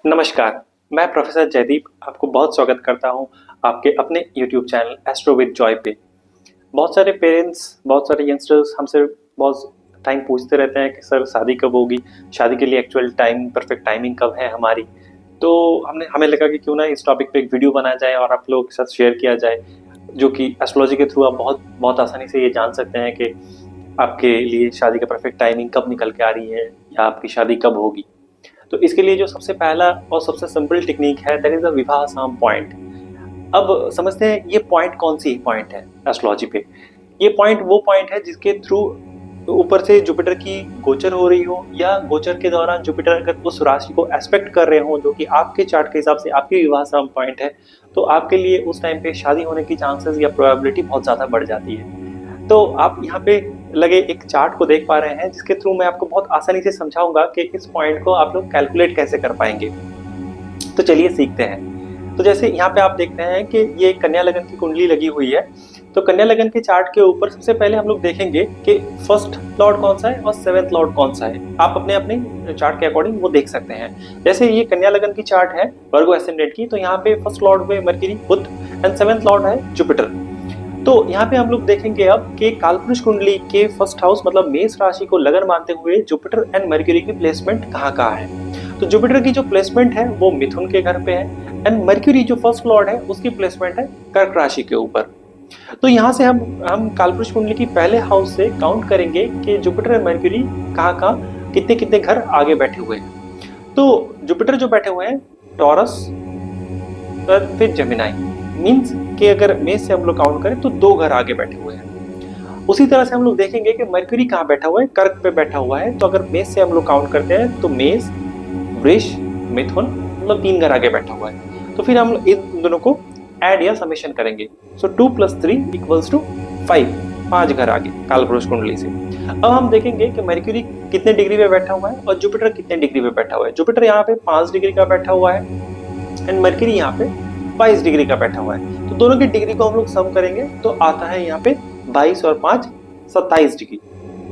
नमस्कार, मैं प्रोफेसर जयदीप आपको बहुत स्वागत करता हूं आपके अपने YouTube channel astro with Joy पे। बहुत सारे पेरेंट्स, बहुत सारे यंगस्टर्स हमसे बहुत टाइम पूछते रहते हैं कि सर शादी कब होगी? शादी के लिए एक्चुअल टाइम, परफेक्ट टाइमिंग कब है हमारी? तो हमें लगा कि क्यों ना इस टॉपिक पे एक वीडियो बनाया जाए और आप लोगों के साथ शेयर किया जाए, जो कि एस्ट्रोलॉजी के थ्रू आप बहुत बहुत आसानी से ये जान सकते हैं कि आपके लिए शादी का परफेक्ट टाइमिंग कब निकल के आ रही है या आपकी शादी कब होगी। तो इसके लिए जो सबसे पहला और सबसे सिंपल टेक्निक है दैट इज द विवाह साम पॉइंट। अब समझते हैं ये पॉइंट कौन सी पॉइंट है एस्ट्रोलॉजी पे। ये पॉइंट वो पॉइंट है जिसके थ्रू ऊपर से जुपिटर की गोचर हो रही हो या गोचर के दौरान जुपिटर अगर उस राशि को एस्पेक्ट कर रहे हो जो कि आपके चार्ट के हिसाब से आपके विवाह साम पॉइंट है, तो आपके लिए उस टाइम पे शादी होने की चांसेस या प्रोबेबिलिटी बहुत ज़्यादा बढ़ जाती है। तो आप यहाँ पे लगे एक चार्ट को देख पा रहे हैं जिसके थ्रू मैं आपको बहुत आसानी से समझाऊंगा कि इस पॉइंट को आप लोग कैलकुलेट कैसे कर पाएंगे। तो चलिए सीखते हैं। तो जैसे यहाँ पे आप देखते हैं कि ये कन्या लगन की कुंडली लगी हुई है। तो कन्या लगन के चार्ट के ऊपर सबसे पहले हम लोग देखेंगे कि फर्स्ट लॉर्ड कौन सा है और सेवेंथ लॉर्ड कौन सा है। आप अपने अपने चार्ट के अकॉर्डिंग वो देख सकते हैं। जैसे ये कन्या लगन की चार्ट है वर्गो एसेंडेंट की, तो यहाँ पे फर्स्ट लॉर्ड पे Mercury Budh and seventh lord है जुपिटर। तो यहाँ पे हम लोग देखेंगे अब कि कालपुरुष कुंडली के फर्स्ट हाउस मतलब मेष राशि को लगन मानते हुए जुपिटर एंड मरकरी की प्लेसमेंट कहाँ है। तो जुपिटर की जो प्लेसमेंट है वो मिथुन के घर पे है एंड मरकरी जो फर्स्ट लॉर्ड है उसकी प्लेसमेंट है कर्क राशि के ऊपर। तो यहाँ से हम कालपुरुष कुंडली की पहले हाउस से काउंट करेंगे कि जुपिटर एंड मरकरी कहाँ कितने कितने घर आगे बैठे हुए हैं। तो जुपिटर जो बैठे हुए हैं टॉरस फिर जेमिनाई, मींस कि अगर मेष से हम लोग काउंट करें तो 2 घर आगे बैठे हुए हैं। उसी तरह से हम लोग देखेंगे कि मरकरी कहाँ बैठा हुआ है, कर्क पे बैठा हुआ है। तो अगर मेष से हम लोग काउंट करते हैं तो मेष वृष मिथुन मतलब 3 घर आगे बैठा हुआ है। तो फिर हम इन दोनों को ऐड या समेशन करेंगे। सो 2 + 3 = 5, 5 घर आगे कालपुरुष कुंडली से। अब हम देखेंगे कि मरकरी कितने डिग्री पे बैठा हुआ है और जुपिटर कितने डिग्री पे बैठा हुआ है। जुपिटर यहाँ पे 5 डिग्री का बैठा हुआ है एंड मरकरी यहाँ पे 22 डिग्री का बैठा हुआ है। तो दोनों की डिग्री को हम लोग सम करेंगे तो आता है यहाँ पे 22 और 5 27 डिग्री,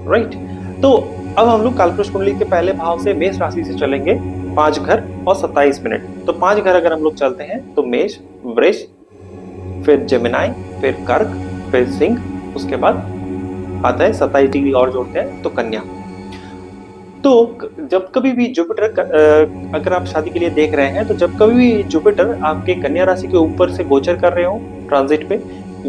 राइट। तो अब हम लोग कालपुरुष कुंडली के पहले भाव से मेष राशि से चलेंगे 5 घर और 27 मिनट। तो 5 घर अगर हम लोग चलते हैं तो मेष वृष फिर जेमिनाई फिर कर्क फिर सिंह, उसके बाद आता है 27 डिग्री और जोड़ते हैं तो कन्या। तो जब कभी भी जुपिटर अगर आप शादी के लिए देख रहे हैं तो जब कभी भी जुपिटर आपके कन्या राशि के ऊपर से गोचर कर रहे हो ट्रांजिट पे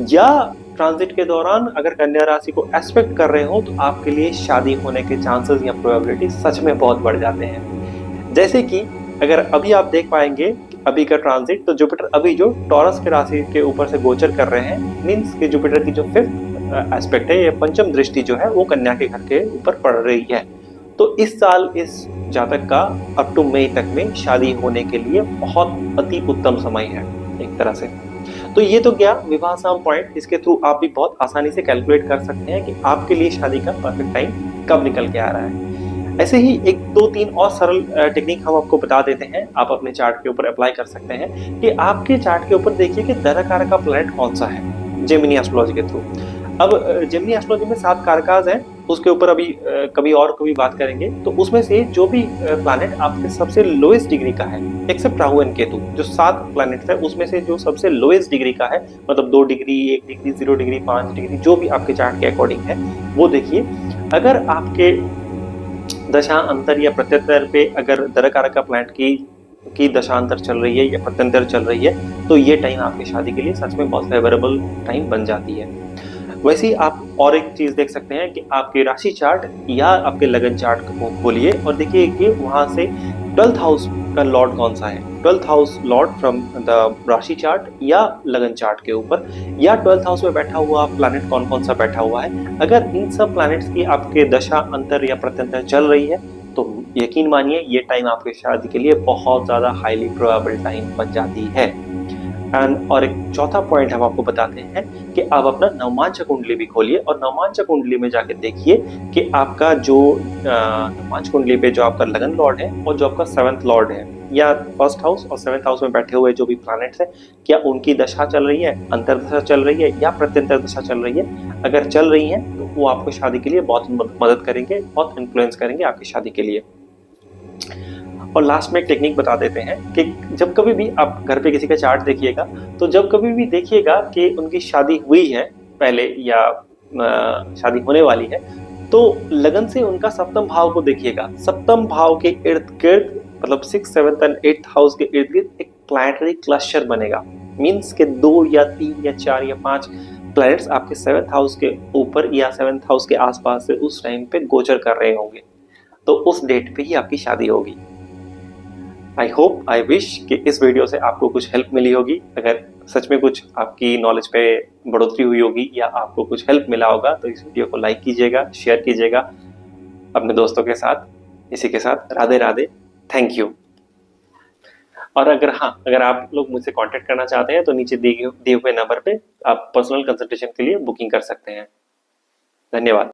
या ट्रांजिट के दौरान अगर कन्या राशि को एस्पेक्ट कर रहे हो तो आपके लिए शादी होने के चांसेस या प्रोबेबिलिटी सच में बहुत बढ़ जाते हैं। जैसे कि अगर अभी आप देख पाएंगे अभी का ट्रांजिट, तो जुपिटर अभी जो टॉरस के राशि के ऊपर से गोचर कर रहे हैं, मीन्स कि जुपिटर की जो 5th एस्पेक्ट है या पंचम दृष्टि जो है वो कन्या के घर के ऊपर पड़ रही है। तो इस साल इस जातक का अप टू मई तक में शादी होने के लिए बहुत अति उत्तम समय है एक तरह से। तो ये तो गया विवाह साम पॉइंट, इसके थ्रू आप भी बहुत आसानी से कैलकुलेट कर सकते हैं कि आपके लिए शादी का परफेक्ट टाइम कब निकल के आ रहा है। ऐसे ही 1 2 3 और सरल टेक्निक हम आपको बता देते हैं, आप अपने चार्ट के ऊपर अप्लाई कर सकते हैं कि आपके चार्ट के ऊपर देखिए कि धन कारक का प्लैनेट कौन सा है जेमिनी एस्ट्रोलॉजी के थ्रू। अब जेमिनी एस्ट्रोलॉजी में 7 कारकाज हैं, उसके ऊपर अभी कभी बात करेंगे। तो उसमें से जो भी प्लैनेट आपके सबसे लोएस्ट डिग्री का है एक्सेप्ट राहु एंड केतु, जो 7 प्लैनेट्स है उसमें से जो सबसे लोएस्ट डिग्री का है मतलब 2 डिग्री 1 डिग्री 0 डिग्री 5 डिग्री जो भी आपके चार्ट के अकॉर्डिंग है वो देखिए। अगर आपके दशा अंतर या प्रत्यंतर पे अगर धन कारक का प्लैनेट की दशांतर चल रही है या प्रत्यंतर चल रही है तो ये टाइम आपकी शादी के लिए सच में बहुत फेवरेबल टाइम बन जाती है। वैसे ही आप और एक चीज देख सकते हैं कि आपके राशि चार्ट या आपके लगन चार्ट को खोलिए और देखिए कि वहां से 12th हाउस का लॉर्ड कौन सा है। 12th house Lord from the राशि चार्ट या लगन चार्ट के ऊपर या 12th हाउस में बैठा हुआ प्लैनेट कौन कौन सा बैठा हुआ है। अगर इन सब प्लैनेट्स की आपके दशा अंतर या प्रत्यंतर चल रही है तो यकीन मानिए ये टाइम आपकी शादी के लिए बहुत ज्यादा हाईली प्रोबेबल टाइम बन जाती है। और एक चौथा पॉइंट हम आपको बताते हैं कि आप अपना नवमांश कुंडली भी खोलिए और नवमांश कुंडली में जाके देखिए कि आपका जो नवमांश कुंडली पे जो आपका लगन लॉर्ड है और जो आपका 7th लॉर्ड है या फर्स्ट हाउस और 7th हाउस में बैठे हुए जो भी प्लैनेट्स हैं क्या उनकी दशा चल रही है, अंतर्दशा चल रही है या प्रत्यंतर दशा चल रही है। अगर चल रही है तो वो आपको शादी के लिए बहुत मदद करेंगे, बहुत इन्फ्लुएंस करेंगे आपकी शादी के लिए। और लास्ट में एक टेक्निक बता देते हैं कि जब कभी भी आप घर पे किसी का चार्ट देखिएगा, तो जब कभी भी देखिएगा कि उनकी शादी हुई है पहले या शादी होने वाली है, तो लगन से उनका सप्तम भाव को देखिएगा। सप्तम भाव के इर्द-गिर्द मतलब 6th, 7th and 8th house के इर्द-गिर्द एक प्लैनेटरी क्लस्टर बनेगा। मीन्स के 2 या 3 या 4 या 5 प्लैनेट्स आपके 7th हाउस के ऊपर या 7th हाउस के आसपास से उस टाइम पे गोचर कर रहे होंगे। तो उस डेट पे ही आपकी शादी होगी। आई होप, आई विश कि इस वीडियो से आपको कुछ हेल्प मिली होगी। अगर सच में कुछ आपकी नॉलेज पे बढ़ोतरी हुई होगी या आपको कुछ हेल्प मिला होगा, तो इस वीडियो को लाइक कीजिएगा, शेयर कीजिएगा अपने दोस्तों के साथ। इसी के साथ राधे राधे, थैंक यू। और अगर आप लोग मुझसे कांटेक्ट करना चाहते हैं तो नीचे दिए हुए नंबर पे आप पर्सनल कंसल्टेशन के लिए बुकिंग कर सकते हैं। धन्यवाद।